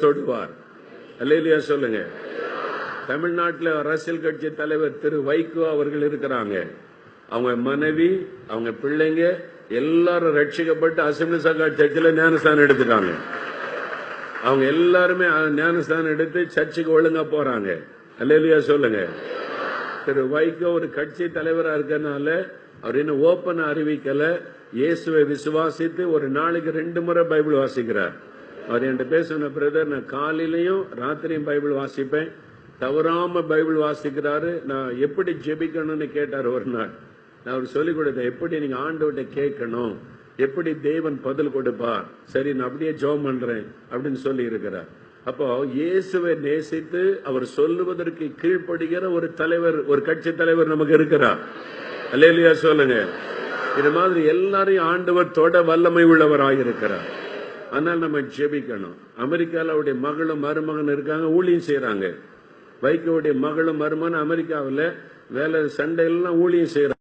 தொடுவார். அல்லேலூயா சொல்லுங்க. தமிழ்நாட்டில் அரசியல் கட்சி தலைவர் திரு வைகோ அவர்கள் இருக்கிறாங்க. அவங்க மனைவி, அவங்க பிள்ளைங்க எல்லாரும் ரட்சிக்கப்பட்டு அசெம்பிளி சர்க்கார் சர்ச்சில் ஞானஸ்தானம் எடுத்துட்டாங்க. அவங்க எல்லாருமே ஞானஸ்தானம் எடுத்து சர்ச்சுக்கு ஒழுங்கா போறாங்க. அல்லேலூயா சொல்லுங்க. திரு வைகோ ஒரு கட்சி தலைவரா இருக்கனால அவர் இன்னும் ஓப்பன் அறிவிக்கல. இயேசுவை விசுவாசித்து ஒரு நாளைக்கு 2 முறை பைபிள் வாசிக்கிறார். அவர் என்கிட்ட பேசுன பிரதர், நான் காலையிலையும் ராத்திரியும் பைபிள் வாசிப்பேன், தவறாம பைபிள் வாசிக்கிறாரு. நான் எப்படி ஜெபிக்கணும்னு கேட்டார் ஒரு நாள். நான் அவர் சொல்லிக் கொடுத்தேன், எப்படி நீங்க ஆண்டவர்கிட்ட கேட்கணும், எப்படி தேவன் பதில் கொடுப்பார். சரி, நான் அப்படியே ஜெபம் பண்றேன் அப்படின்னு சொல்லி இருக்கிறார். அப்போ இயேசுவை நேசித்து அவர் சொல்லுவதற்கு கீழ்ப்படுகிற ஒரு தலைவர், ஒரு கட்சி தலைவர் நமக்கு இருக்கிறார். அல்லேலூயா சொல்லுங்க. இது மாதிரி எல்லாரையும் ஆண்டவர் தொட வல்லமை உள்ளவராயிருக்கிறார். ஆனால் நம்ம ஜெபிக்கணும். அமெரிக்காவில் அவருடைய மகளும் மருமகன் இருக்காங்க, ஊழியம் செய்யறாங்க. வைகோவுடைய மகளும் மருமகன் அமெரிக்காவில் வேலை சண்டையெல்லாம் ஊழியம் செய்யறாங்க.